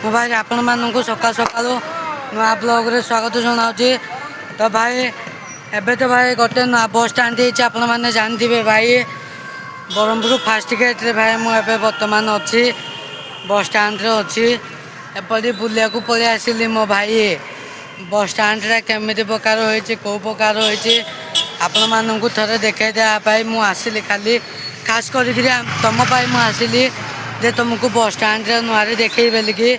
ମୁଁ ଭାଇ ଆପଣମାନଙ୍କୁ ସକାଳୁ ସକାଳୁ ନୂଆ ବ୍ଲଗ୍ରେ ସ୍ୱାଗତ ଜଣାଉଛି। ତ ଭାଇ ଏବେ ତ ଭାଇ ଗୋଟେ ନୂଆ ବସ୍ ଷ୍ଟାଣ୍ଡ ହେଇଛି, ଆପଣମାନେ ଜାଣିଥିବେ ଭାଇ ବ୍ରହ୍ମପୁର ଫାଷ୍ଟ ଗେଟ୍ରେ ଭାଇ ମୁଁ ଏବେ ବର୍ତ୍ତମାନ ଅଛି, ବସ୍ ଷ୍ଟାଣ୍ଡରେ ଅଛି। ଏପରି ବୁଲିବାକୁ ପଳେଇ ଆସିଲି ମୋ ଭାଇ। ବସ୍ ଷ୍ଟାଣ୍ଡଟା କେମିତି ପ୍ରକାର ହୋଇଛି, କେଉଁ ପ୍ରକାର ହୋଇଛି ଆପଣମାନଙ୍କୁ ଥରେ ଦେଖାଇ ଦେବା ପାଇଁ ମୁଁ ଆସିଲି। ଖାଲି ଖାସ୍ କରିକିରି ତମ ପାଇଁ ମୁଁ ଆସିଲି ଯେ ତୁମକୁ ବସ୍ ଷ୍ଟାଣ୍ଡରେ ନୂଆରେ ଦେଖେଇ ବୋଲିକି।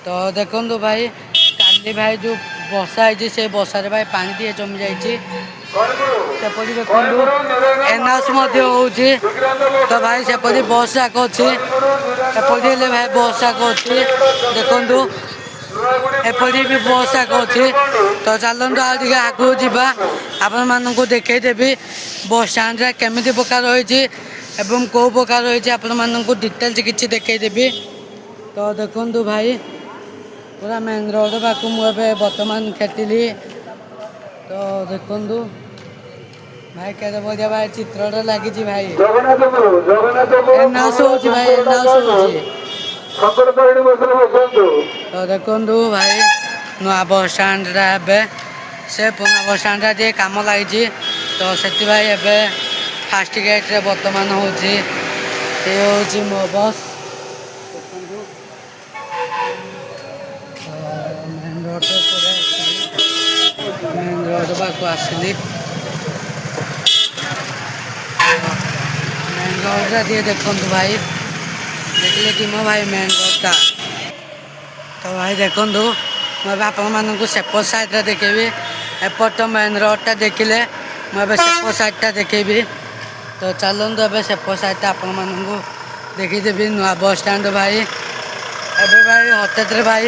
ତ ଦେଖନ୍ତୁ ଭାଇ, କାଲି ଭାଇ ଯେଉଁ ବର୍ଷା ହେଇଛି ସେ ବର୍ଷାରେ ଭାଇ ପାଣି ଟିକେ ଜମି ଯାଇଛି। ସେପରି ଦେଖନ୍ତୁ ଏନ୍ଆସ ମଧ୍ୟ ହେଉଛି। ତ ଭାଇ ସେପରି ବସ୍ ଯାକ ଅଛି, ଏପରି ହେଲେ ଭାଇ ବସ୍ ଯାକ ଅଛି। ଦେଖନ୍ତୁ ଏପରି ବି ବସ୍ ଯାକ ଅଛି। ତ ଚାଲନ୍ତୁ ଆଉ ଟିକେ ଆଗକୁ ଯିବା, ଆପଣମାନଙ୍କୁ ଦେଖେଇ ଦେବି ବସ୍ ଷ୍ଟାଣ୍ଡରେ କେମିତି ପ୍ରକାର ହୋଇଛି ଏବଂ କେଉଁ ପ୍ରକାର ହୋଇଛି ଆପଣମାନଙ୍କୁ ଡିଟେଲ୍ସ କିଛି ଦେଖେଇ ଦେବି। ତ ଦେଖନ୍ତୁ ଭାଇ, ପୁରା ମେନ୍ ରୋଡ଼ ପାଖକୁ ମୁଁ ଏବେ ବର୍ତ୍ତମାନ ଖେଟିଲି। ତ ଦେଖନ୍ତୁ ଭାଇ କେତେ ବଢ଼ିଆ ଭାଇ ଚିତ୍ରଟା ଲାଗିଛି ଭାଇ। ଏନ୍ଆସ ହେଉଛି ଭାଇ, ଏନ୍ଆସ ହେଉଛି। ତ ଦେଖନ୍ତୁ ଭାଇ ନୂଆ ବସ୍ ଷ୍ଟାଣ୍ଡଟା ଏବେ ସେ ପୁରୁଣା ବସ୍ ଷ୍ଟାଣ୍ଡଟା ଟିକେ କାମ ଲାଗିଛି। ତ ସେଥିପାଇଁ ଏବେ ଫାଷ୍ଟ ଗେଟ୍ରେ ବର୍ତ୍ତମାନ ହେଉଛି ଏ ହେଉଛି ମୋ ବସ୍। ଦେଖନ୍ତୁ ମେନ୍ ରୋଡ଼ ଉପରେ ମେନ୍ ରୋଡ଼ ପାଖକୁ ଆସିଲି। ମେନ୍ ରୋଡ଼ଟା ଟିକେ ଦେଖନ୍ତୁ ଭାଇ, ଦେଖିଲେ କି ମୋ ଭାଇ ମେନ୍ ରୋଡ଼ଟା। ତ ଭାଇ ଦେଖନ୍ତୁ, ମୁଁ ଏବେ ଆପଣମାନଙ୍କୁ ସେପଟ ସାଇଡ଼୍ରେ ଦେଖେଇବି। ଏପଟ ତ ମେନ୍ ରୋଡ଼ଟା ଦେଖିଲେ, ମୁଁ ଏବେ ସେପଟ ସାଇଡ଼୍ଟା ଦେଖେଇବି। ତ ଚାଲନ୍ତୁ ଏବେ ସେପଟ ସାଇଡ଼୍ଟା ଆପଣମାନଙ୍କୁ ଦେଖିଦେବି ନୂଆ ବସ୍ ଷ୍ଟାଣ୍ଡ। ଭାଇ ଏବେ ଭାଇ ହଠାତ୍ରେ ଭାଇ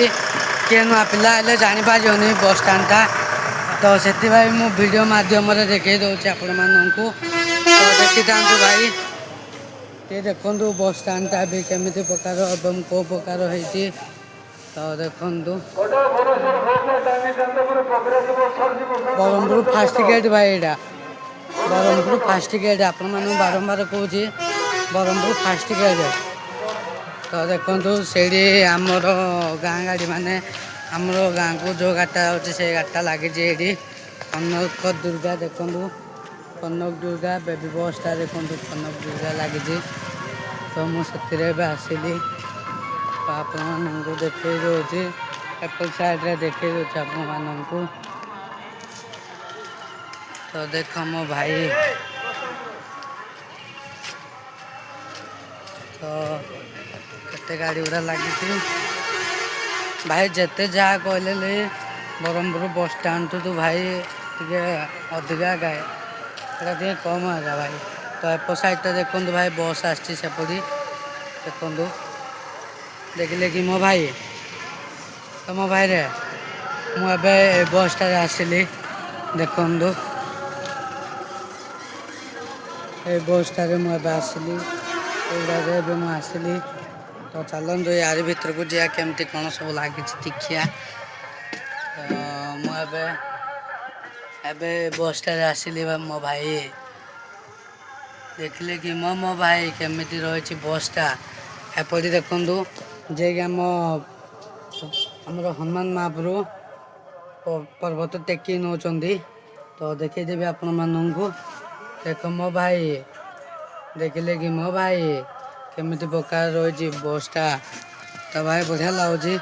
କିଏ ନୂଆ ପିଲା ହେଲେ ଜାଣିପାରିବନି ବସ୍ ଷ୍ଟାଣ୍ଡଟା। ତ ସେଥିପାଇଁ ମୁଁ ଭିଡ଼ିଓ ମାଧ୍ୟମରେ ଦେଖେଇ ଦେଉଛି ଆପଣମାନଙ୍କୁ। ତ ଦେଖିଥାନ୍ତୁ ଭାଇ, ଟିକେ ଦେଖନ୍ତୁ ବସ୍ ଷ୍ଟାଣ୍ଡଟା ବି କେମିତି ପ୍ରକାର ଏବଂ କେଉଁ ପ୍ରକାର ହେଇଛି। ତ ଦେଖନ୍ତୁ ବ୍ରହ୍ମପୁର ଫାଷ୍ଟ ଗେଟ୍ ଭାଇ, ଏଇଟା ବ୍ରହ୍ମପୁର ଫାଷ୍ଟ ଗେଟ୍। ଆପଣମାନଙ୍କୁ ବାରମ୍ବାର କହୁଛି ବ୍ରହ୍ମପୁର ଫାଷ୍ଟ ଗେଟ୍। ତ ଦେଖନ୍ତୁ ସେଇଠି ଆମର ଗାଁ ଗାଡ଼ି ମାନେ ଆମର ଗାଁକୁ ଯେଉଁ ଗାଡ଼ିଟା ହେଉଛି ସେଇ ଗାଡ଼ିଟା ଲାଗିଛି ଏଇଠି। କନକ ଦୁର୍ଗା ଦେଖନ୍ତୁ, କନକ ଦୁର୍ଗା ବେବୀ ବସ୍ଟା ଦେଖନ୍ତୁ, କନକ ଦୁର୍ଗା ଲାଗିଛି। ତ ମୁଁ ସେଥିରେ ଏବେ ଆସିଲି, ତ ଆପଣମାନଙ୍କୁ ଦେଖେଇ ଦେଉଛି। ଏପଟ ସାଇଡ଼୍ରେ ଦେଖେଇ ଦେଉଛି ଆପଣମାନଙ୍କୁ। ତ ଦେଖ ମୋ ଭାଇ, ତ କେତେ ଗାଡ଼ି ଗୁଡ଼ା ଲାଗିଛି ଭାଇ। ଯେତେ ଯାହା କହିଲେ ବ୍ରହ୍ମପୁର ବସ୍ ଷ୍ଟାଣ୍ଡଠୁ ଭାଇ ଟିକେ ଅଧିକା ଗାଏ, ଏଇଟା ଟିକେ କମ୍ ଆକା ଭାଇ। ତ ଏପଟ ସାଇଡ଼୍ଟା ଦେଖନ୍ତୁ ଭାଇ, ବସ୍ ଆସିଛି ସେପରି ଦେଖନ୍ତୁ। ଦେଖିଲେ କି ମୋ ଭାଇ, ତ ମୋ ଭାଇରେ ମୁଁ ଏବେ ଏ ବସ୍ଟାରେ ଆସିଲି। ଦେଖନ୍ତୁ ଏ ବସ୍ଟାରେ ମୁଁ ଏବେ ଆସିଲି, ଏଇଟାରେ ଏବେ ମୁଁ ଆସିଲି। ତ ଚାଲନ୍ତୁ ୟାରି ଭିତରକୁ ଯିବା, କେମିତି କ'ଣ ସବୁ ଲାଗିଛି ଦେଖିବା। ତ ମୁଁ ଏବେ ବସ୍ଟାରେ ଆସିଲି ବା ମୋ ଭାଇ। ଦେଖିଲେ କି ମୋ ଭାଇ କେମିତି ରହିଛି ବସ୍ଟା। ଏପରି ଦେଖନ୍ତୁ ଯିଏକି ଆମର ହନୁମାନ ମହାପ୍ରଭୁ ପର୍ବତ ଟେକି ନେଉଛନ୍ତି। ତ ଦେଖେଇଦେବି ଆପଣମାନଙ୍କୁ। ଦେଖ ମୋ ଭାଇ, ଦେଖିଲେ କି ମୋ ଭାଇ କେମିତି ପ୍ରକାର ରହିଛି ବସ୍ଟା। ତ ଭାଇ ବଢ଼ିଆ ଲାଗୁଛି।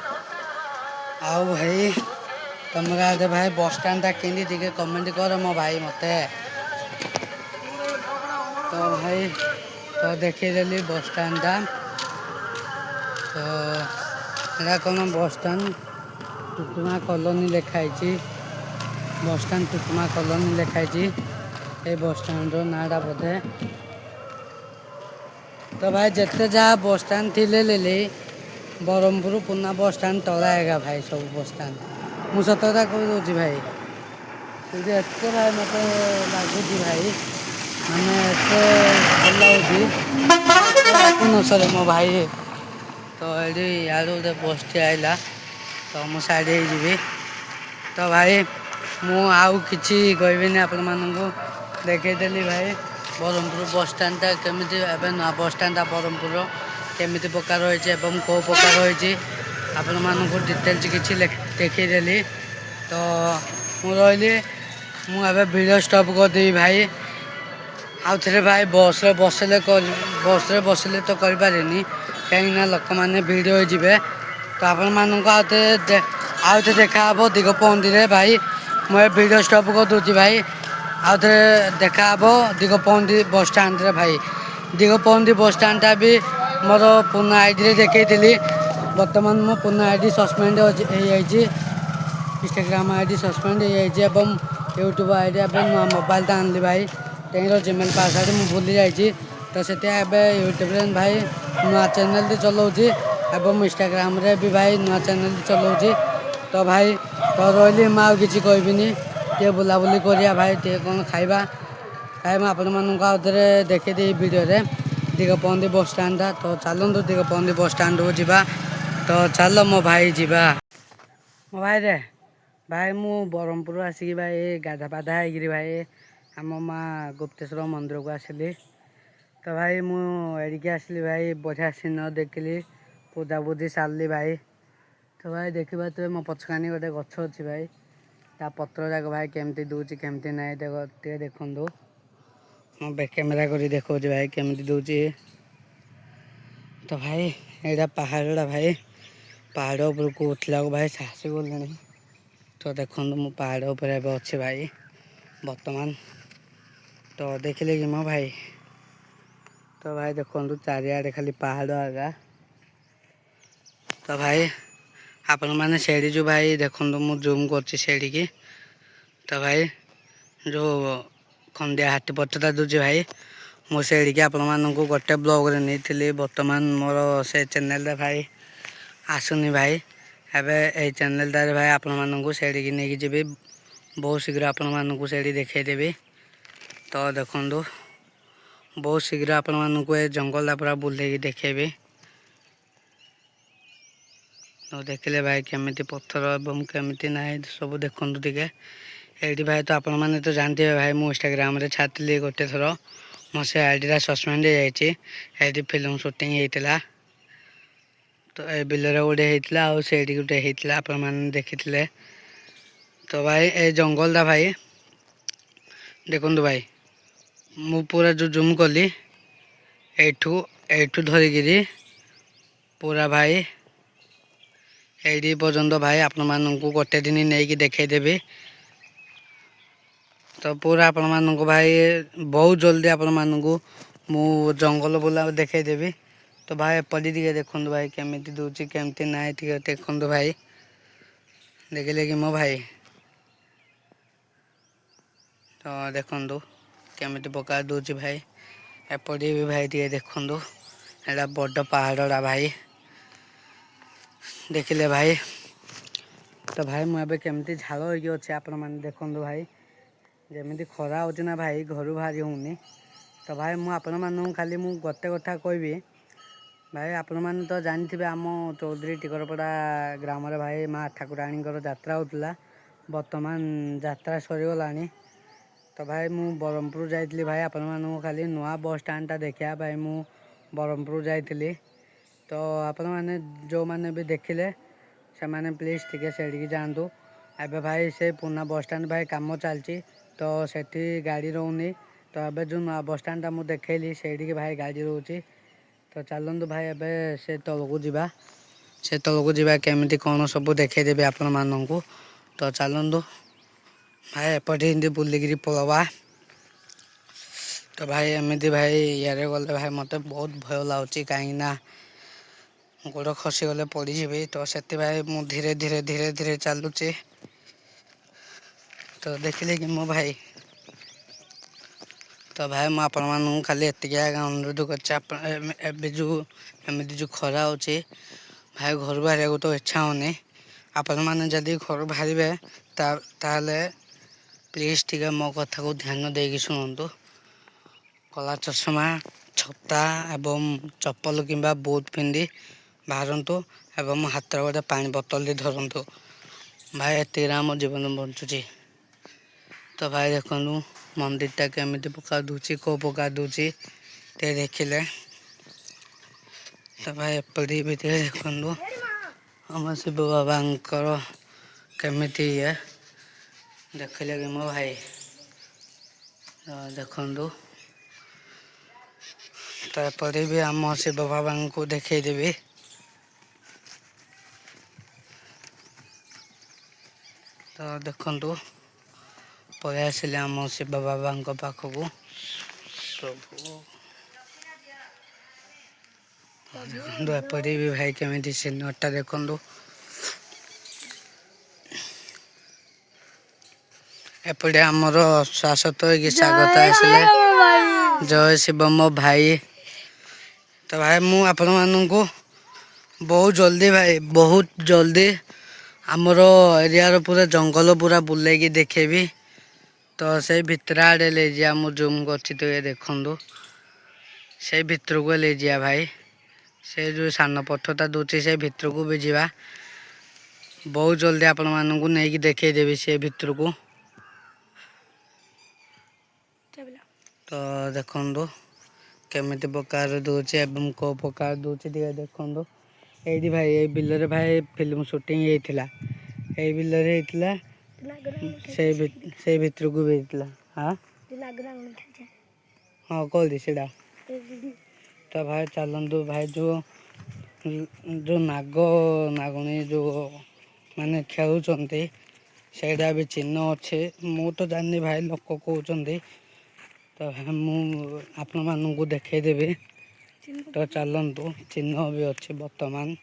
ଆଉ ଭାଇ ତମର ଆଡ଼େ ଭାଇ ବସ୍ ଷ୍ଟାଣ୍ଡଟା କେମିତି ଟିକେ କମେଣ୍ଟ କର ମୋ ଭାଇ ମୋତେ। ତ ଭାଇ ତ ଦେଖେଇଦେଲି ବସ୍ ଷ୍ଟାଣ୍ଡଟା। ତ ଏଇଟା କ'ଣ ବସ୍ ଷ୍ଟାଣ୍ଡ ଟୁଟୁମା କଲୋନୀ ଲେଖା ହେଇଛି। ବସ୍ ଷ୍ଟାଣ୍ଡ ଟୁଟୁମା କଲୋନୀ ଲେଖା ହେଇଛି ଏ ବସ୍ ଷ୍ଟାଣ୍ଡର ନାଁଟା ବୋଧେ। ତ ଭାଇ ଯେତେ ଯାହା ବସ୍ ଷ୍ଟାଣ୍ଡ ଥିଲେ ବ୍ରହ୍ମପୁର ପୁରୁଣା ବସ୍ ଷ୍ଟାଣ୍ଡ ତଳା ଆଏଗା ଭାଇ ସବୁ ବସ୍ ଷ୍ଟାଣ୍ଡ। ମୁଁ ସତ କଥା କହିଦେଉଛି ଭାଇ, କିନ୍ତୁ ଏତେ ଭାଇ ମୋତେ ଲାଗୁଛି ଭାଇ, ମାନେ ଏତେ ଭଲ ଲାଗୁଛି ନ ସରେ ମୋ ଭାଇ। ତ ଏଇଠି ଇଆଡ଼ୁ ଗୋଟେ ବସ୍ଟି ଆଇଲା, ତ ମୁଁ ସାଇଡ଼୍ ହେଇଯିବି। ତ ଭାଇ ମୁଁ ଆଉ କିଛି କହିବିନି, ଆପଣମାନଙ୍କୁ ଦେଖେଇଦେଲି ଭାଇ ବ୍ରହ୍ମପୁର ବସ୍ ଷ୍ଟାଣ୍ଡଟା କେମିତି। ଏବେ ନୂଆ ବସ୍ ଷ୍ଟାଣ୍ଡଟା ବ୍ରହ୍ମପୁରର କେମିତି ପ୍ରକାର ହୋଇଛି ଏବଂ କେଉଁ ପ୍ରକାର ହୋଇଛି ଆପଣମାନଙ୍କୁ ଡିଟେଲ୍ସ କିଛି ଦେଖେଇଦେଲି। ତ ମୁଁ ରହିଲି, ମୁଁ ଏବେ ଭିଡ଼ିଓ ଷ୍ଟପ୍ କରିଦେବି ଭାଇ। ଆଉ ଥରେ ଭାଇ ବସ୍ରେ ବସିଲେ ତ କରିପାରିନି, କାହିଁକିନା ଲୋକମାନେ ଭିଡ଼ିଓ ହେଇଯିବେ। ତ ଆପଣମାନଙ୍କୁ ଆଉଥରେ ଦେଖାହେବ ଦିଗପହଣ୍ଡିରେ ଭାଇ। ମୁଁ ଏ ଭିଡ଼ିଓ ଷ୍ଟପ୍ କରିଦେଉଛି ଭାଇ। ଆଉଥରେ ଦେଖାହେବ ଦିଗପହଣ୍ଡି ବସଷ୍ଟାଣ୍ଡରେ ଭାଇ। ଦିଗପହଣ୍ଡି ବସଷ୍ଟାଣ୍ଡଟା ବି ମୋର ପୁରୁଣା ଆଇଡ଼ିରେ ଦେଖେଇଥିଲି। ବର୍ତ୍ତମାନ ମୋ ପୁରୁଣା ଆଇଡ଼ି ସସ୍ପେଣ୍ଡ ହେଇଯାଇଛି। ଇନଷ୍ଟାଗ୍ରାମ ଆଇଡ଼ି ସସ୍ପେଣ୍ଡ ହେଇଯାଇଛି ଏବଂ ୟୁଟ୍ୟୁବ୍ ଆଇଡ଼ି ଏବେ ନୂଆ ମୋବାଇଲଟା ଆଣିଲି ଭାଇ। ତେଣୁ ଜିମେଲ୍ ପାସୱାର୍ଡ଼ ମୁଁ ଭୁଲି ଯାଇଛି। ତ ସେଥିପାଇଁ ଏବେ ୟୁଟ୍ୟୁବରେ ଭାଇ ନୂଆ ଚ୍ୟାନେଲ୍ଟି ଚଲାଉଛି ଏବଂ ଇନଷ୍ଟାଗ୍ରାମରେ ବି ଭାଇ ନୂଆ ଚ୍ୟାନେଲ୍ଟି ଚଲାଉଛି। ତ ଭାଇ ତ ରହିଲି, ମୁଁ ଆଉ କିଛି କହିବିନି। ଟିକେ ବୁଲାବୁଲି କରିବା ଭାଇ, ଟିକେ କ'ଣ ଖାଇବା। ଭାଇ ମୁଁ ଆପଣମାନଙ୍କୁ ଆଉ ଥରେ ଦେଖେଇଦେବି ଭିଡ଼ିଓରେ ଦିଗପହଣ୍ଡି ବସଷ୍ଟାଣ୍ଡଟା। ତ ଚାଲନ୍ତୁ ଦିଗପହଣ୍ଡି ବସଷ୍ଟାଣ୍ଡକୁ ଯିବା। ତ ଚାଲ ମୋ ଭାଇ ଯିବା। ମୋ ଭାଇ ମୁଁ ବ୍ରହ୍ମପୁର ଆସିକି ଭାଇ ଗାଧା ପାଧା ହେଇକିରି ଭାଇ ଆମ ମା ଗୁପ୍ତେଶ୍ୱର ମନ୍ଦିରକୁ ଆସିଲି। ତ ଭାଇ ମୁଁ ଏଠିକି ଆସିଲି ଭାଇ, ବଢ଼ିଆ ସିନେରୀ ଦେଖିଲି, ପୂଜାପୂଜି ସାରିଲି ଭାଇ। ତ ଭାଇ ଦେଖିପାରୁଥିବେ ମୋ ପଛକାନି ଗୋଟେ ଗଛ ଅଛି ଭାଇ। ତା ପତ୍ର ଯାକ ଭାଇ କେମିତି ଦେଉଛି କେମିତି ନାହିଁ ଟିକେ ଦେଖନ୍ତୁ। ମୁଁ ବ୍ୟାକ୍ କ୍ୟାମେରା କରି ଦେଖାଉଛି ଭାଇ କେମିତି ଦେଉଛି। ତ ଭାଇ ଏଇଟା ପାହାଡ଼ଟା ଭାଇ। ପାହାଡ଼ ଉପରକୁ ଉଠିଲାକୁ ଭାଇ ସାହସ ଗଲେଣି। ତ ଦେଖନ୍ତୁ ମୁଁ ପାହାଡ଼ ଉପରେ ଏବେ ଅଛି ଭାଇ ବର୍ତ୍ତମାନ। ତ ଦେଖିଲେ କି ମୋ ଭାଇ, ତ ଭାଇ ଦେଖନ୍ତୁ ଚାରିଆଡ଼େ ଖାଲି ପାହାଡ଼ ଆଗା। ତ ଭାଇ ଆପଣମାନେ ସେଇଠି ଯେଉଁ ଭାଇ ଦେଖନ୍ତୁ, ମୁଁ ଜୁମ୍ କରୁଛି ସେଇଠିକି। ତ ଭାଇ ଯେଉଁ ଖଣ୍ଡିଆ ହାତୀ ପଛଟା ଦେଉଛି ଭାଇ, ମୁଁ ସେଇଠିକି ଆପଣମାନଙ୍କୁ ଗୋଟେ ବ୍ଲଗ୍ରେ ନେଇଥିଲି। ବର୍ତ୍ତମାନ ମୋର ସେ ଚ୍ୟାନେଲ୍ରେ ଭାଇ ଆସୁନି ଭାଇ। ଏବେ ଏଇ ଚ୍ୟାନେଲ୍ଟାରେ ଭାଇ ଆପଣମାନଙ୍କୁ ସେଇଠିକି ନେଇକି ଯିବି। ବହୁତ ଶୀଘ୍ର ଆପଣମାନଙ୍କୁ ସେଇଠି ଦେଖେଇଦେବି। ତ ଦେଖନ୍ତୁ ବହୁତ ଶୀଘ୍ର ଆପଣମାନଙ୍କୁ ଏ ଜଙ୍ଗଲଟା ପୁରା ବୁଲେଇକି ଦେଖେଇବି। ତ ଦେଖିଲେ ଭାଇ କେମିତି ପଥର ଏବଂ କେମିତି ନାହିଁ ସବୁ ଦେଖନ୍ତୁ ଟିକେ। ଏଇଠି ଭାଇ ତ ଆପଣମାନେ ତ ଜାଣିଥିବେ ଭାଇ, ମୁଁ ଇନଷ୍ଟାଗ୍ରାମରେ ଛାଡ଼ିଥିଲି ଗୋଟେ ଥର। ମୋ ସେ ଆଇଡ଼ିଟା ସସ୍ପେଣ୍ଡ ହେଇଯାଇଛି। ଏଇଠି ଫିଲ୍ମ ସୁଟିଂ ହେଇଥିଲା। ତ ଏ ବିଲରେ ଗୋଟେ ହେଇଥିଲା, ଆଉ ସେଇଠି ଗୋଟେ ହେଇଥିଲା, ଆପଣମାନେ ଦେଖିଥିଲେ। ତ ଭାଇ ଏ ଜଙ୍ଗଲଟା ଭାଇ ଦେଖନ୍ତୁ ଭାଇ, ମୁଁ ପୁରା ଯେଉଁ ଜୁମ୍ କଲି ଏଇଠୁ ଧରିକିରି ପୁରା ଭାଇ ଏଇଠି ପର୍ଯ୍ୟନ୍ତ ଭାଇ ଆପଣମାନଙ୍କୁ ଗୋଟେ ଦିନ ନେଇକି ଦେଖେଇଦେବି। ତ ପୁରା ଆପଣମାନଙ୍କୁ ଭାଇ ବହୁତ ଜଲ୍ଦି ଆପଣମାନଙ୍କୁ ମୁଁ ଜଙ୍ଗଲ ବୁଲା ଦେଖେଇଦେବି। ତ ଭାଇ ଏପଟେ ଟିକେ ଦେଖନ୍ତୁ ଭାଇ କେମିତି ଦେଉଛି କେମିତି ନାହିଁ ଟିକେ ଦେଖନ୍ତୁ ଭାଇ। ଦେଖିଲେ କି ମୋ ଭାଇ, ତ ଦେଖନ୍ତୁ କେମିତି ପ୍ରକାର ଦେଉଛି ଭାଇ। ଏପଟେ ବି ଭାଇ ଟିକେ ଦେଖନ୍ତୁ, ଏଇଟା ବଡ଼ ପାହାଡ଼ଟା ଭାଇ। ଦେଖିଲେ ଭାଇ, ତ ଭାଇ ମୁଁ ଏବେ କେମିତି ଝାଳ ହେଇକି ଅଛି ଆପଣମାନେ ଦେଖନ୍ତୁ ଭାଇ। ଯେମିତି ଖରା ହେଉଛି ନା ଭାଇ, ଘରୁ ବାହାରି ହେଉନି। ତ ଭାଇ ମୁଁ ଆପଣମାନଙ୍କୁ ଖାଲି ଗୋଟେ କଥା କହିବି ଭାଇ, ଆପଣମାନେ ତ ଜାଣିଥିବେ ଆମ ଚୌଧୁରୀ ଟିକରପଡ଼ା ଗ୍ରାମରେ ଭାଇ ମା ଠାକୁରାଣୀଙ୍କର ଯାତ୍ରା ହେଉଥିଲା। ବର୍ତ୍ତମାନ ଯାତ୍ରା ସରିଗଲାଣି। ତ ଭାଇ ମୁଁ ବ୍ରହ୍ମପୁର ଯାଇଥିଲି ଭାଇ, ଆପଣମାନଙ୍କୁ ଖାଲି ନୂଆ ବସଷ୍ଟାଣ୍ଡଟା ଦେଖିବା ପାଇଁ ମୁଁ ବ୍ରହ୍ମପୁର ଯାଇଥିଲି। ତ ଆପଣମାନେ ଯେଉଁମାନେ ବି ଦେଖିଲେ ସେମାନେ ପ୍ଲିଜ୍ ଟିକେ ସେଇଠିକି ଯାଆନ୍ତୁ। ଏବେ ଭାଇ ସେ ପୁରୁଣା ବସଷ୍ଟାଣ୍ଡ ଭାଇ କାମ ଚାଲିଛି, ତ ସେଠି ଗାଡ଼ି ରହୁନି। ତ ଏବେ ଯେଉଁ ନୂଆ ବସଷ୍ଟାଣ୍ଡଟା ମୁଁ ଦେଖେଇଲି ସେଇଠିକି ଭାଇ ଗାଡ଼ି ରହୁଛି। ତ ଚାଲନ୍ତୁ ଭାଇ ଏବେ ସେ ତଳକୁ ଯିବା। ସେ ତଳକୁ ଯିବା କେମିତି କ'ଣ ସବୁ ଦେଖେଇଦେବି ଆପଣମାନଙ୍କୁ। ତ ଚାଲନ୍ତୁ ଭାଇ ଏପଟେ ଏମିତି ବୁଲିକିରି ପଳବା। ତ ଭାଇ ଏମିତି ଭାଇ ଇଆଡ଼େ ଗଲେ ଭାଇ ମୋତେ ବହୁତ ଭୟ ଲାଗୁଛି, କାହିଁକିନା ଗୋଡ଼ ଖସିଗଲେ ପଡ଼ିଯିବି। ତ ସେଥିପାଇଁ ମୁଁ ଧୀରେ ଧୀରେ ଚାଲୁଛି। ତ ଦେଖିଲେ କି ମୋ ଭାଇ, ତ ଭାଇ ମୁଁ ଆପଣମାନଙ୍କୁ ଖାଲି ଏତିକି ଆଜ୍ଞା ଅନୁରୋଧ କରିଛି, ଏବେ ଏମିତି ଯେଉଁ ଖରା ହେଉଛି ଭାଇ, ଘରୁ ବାହାରିବାକୁ ତ ଇଚ୍ଛା ହେଉନି। ଆପଣମାନେ ଯଦି ଘରୁ ବାହାରିବେ ତାହେଲେ ପ୍ଲିଜ୍ ଟିକେ ମୋ କଥାକୁ ଧ୍ୟାନ ଦେଇକି ଶୁଣନ୍ତୁ। କଳା ଚଷମା, ଛତା ଏବଂ ଚପଲ କିମ୍ବା ବୁଟ୍ ପିନ୍ଧି ବାହାରନ୍ତୁ ଏବଂ ହାତରେ ଗୋଟେ ପାଣି ବୋତଲଟି ଧରନ୍ତୁ। ଭାଇ ଏତିକିରେ ଆମ ଜୀବନ ବଞ୍ଚୁଛି। ତ ଭାଇ ଦେଖନ୍ତୁ ମନ୍ଦିରଟା କେମିତି ପ୍ରକାର ଦେଉଛି, କେଉଁ ପ୍ରକାର ଦେଉଛି ଟିକେ ଦେଖିଲେ। ତ ଭାଇ ଏପଟେ ବି ଟିକେ ଦେଖନ୍ତୁ, ଆମ ଶିବ ବାବାଙ୍କର କେମିତି ଇଏ ଦେଖିଲେ କି ମୋ ଭାଇ ଦେଖନ୍ତୁ। ତାପରେ ବି ଆମ ଶିବ ବାବାଙ୍କୁ ଦେଖେଇଦେବି। ତ ଦେଖନ୍ତୁ ପଳେଇ ଆସିଲେ ଆମ ଶିବ ବାବାଙ୍କ ପାଖକୁ। ପ୍ରଭୁ ଦେଖନ୍ତୁ ଏପଟେ ବି ଭାଇ କେମିତି ସିନେମାଟା ଦେଖନ୍ତୁ। ଏପଟେ ଆମର ଶାଶ୍ୱତ ହେଇକି ସ୍ୱାଗତ ଆସିଲେ। ଜୟ ଶିବ ମୋ ଭାଇ। ତ ଭାଇ ମୁଁ ଆପଣମାନଙ୍କୁ ବହୁତ ଜଲ୍ଦି ଆମର ଏରିଆର ପୁରା ଜଙ୍ଗଲ ପୁରା ବୁଲେଇକି ଦେଖେଇବି। ତ ସେଇ ଭିତର ଆଡ଼େ ନେଇଯିବା। ମୁଁ ଜୁମ୍ କରୁଛି ତ ଏ ଦେଖନ୍ତୁ ସେଇ ଭିତରକୁ ନେଇଯିବା ଭାଇ। ସେ ଯେଉଁ ସାନ ପଥରଟା ଦେଉଛି ସେ ଭିତରକୁ ବି ଯିବା। ବହୁତ ଜଲ୍ଦି ଆପଣମାନଙ୍କୁ ନେଇକି ଦେଖେଇଦେବି ସେ ଭିତରକୁ। ତ ଦେଖନ୍ତୁ କେମିତି ପ୍ରକାର ଦେଉଛି ଏବଂ କେଉଁ ପ୍ରକାର ଦେଉଛି ଟିକେ ଦେଖନ୍ତୁ। ଏଇଠି ଭାଇ ଏଇ ବିଲରେ ଭାଇ ଫିଲ୍ମ ସୁଟିଂ ହେଇଥିଲା। ଏଇ ବିଲରେ ହେଇଥିଲା। ସେଇ ଭିତରକୁ ବି ହେଇଥିଲା। ହଁ କହିଲି ସେଇଟା। ତ ଭାଇ ଚାଲନ୍ତୁ ଭାଇ ଯେଉଁ ନାଗୁଣୀ ଯେଉଁ ମାନେ ଖେଳୁଛନ୍ତି ସେଇଟା ବି ଚିହ୍ନ ଅଛି। ମୁଁ ତ ଜାଣିନି ଭାଇ ଲୋକ କହୁଛନ୍ତି। ତ ମୁଁ ଆପଣମାନଙ୍କୁ ଦେଖେଇଦେବି। ତ ଚାଲନ୍ତୁ ଚିହ୍ନ ବି ଅଛି ବର୍ତ୍ତମାନ।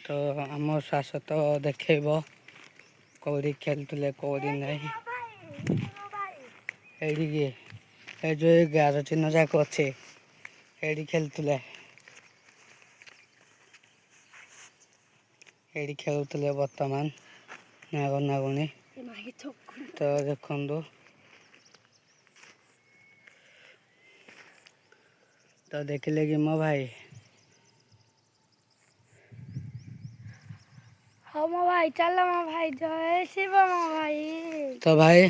ତ ଆମ ଶାଶ୍ୱତ ଦେଖେଇବ କେଉଁଠି ଖେଳୁଥିଲେ କେଉଁଠି ନାହିଁ। ଏଇଠିକି ଏ ଯେଉଁ ଗାର ଚିହ୍ନ ଯାକ ଅଛି ଏଇଠି ଖେଳୁଥିଲେ। ଏଇଠି ଖେଳୁଥିଲେ ବର୍ତ୍ତମାନ ନାଗୁଣୀ। ତ ଦେଖନ୍ତୁ ତ ଦେଖିଲେ କି ମୋ ଭାଇ। ହଁ ମୋ ଭାଇ ଚାଲ ମୋ ଭାଇ ଜୟ ଶିବ ମୋ ଭାଇ। ତ ଭାଇ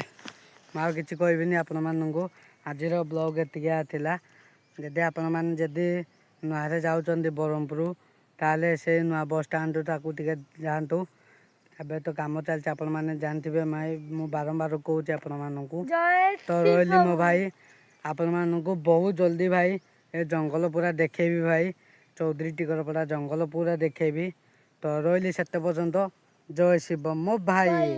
ମୁଁ ଆଉ କିଛି କହିବିନି ଆପଣମାନଙ୍କୁ। ଆଜିର ବ୍ଲଗ୍ ଏତିକି ଥିଲା। ଯଦି ନୂଆରେ ଯାଉଛନ୍ତି ବ୍ରହ୍ମପୁର ତାହେଲେ ସେ ନୂଆ ବସ୍ ଷ୍ଟାଣ୍ଡ ତାକୁ ଟିକେ ଯାଆନ୍ତୁ। ଏବେ ତ କାମ ଚାଲିଛି ଆପଣମାନେ ଜାଣିଥିବେ। ମୁଁ ବାରମ୍ବାର କହୁଛି ଆପଣମାନଙ୍କୁ। ତ ରହିଲି ମୋ ଭାଇ ଆପଣମାନଙ୍କୁ ବହୁତ ଜଲ୍ଦି ଭାଇ ଏ ଜଙ୍ଗଲ ପୁରା ଦେଖେଇବି ଭାଇ। ଚୌଧୁରୀ ଟିକରପଡ଼ା ଜଙ୍ଗଲ ପୁରା ଦେଖେଇବି। ତ ରହିଲି ସେତେ ପର୍ଯ୍ୟନ୍ତ। ଜୟ ଶିବ ମୋ ଭାଇ।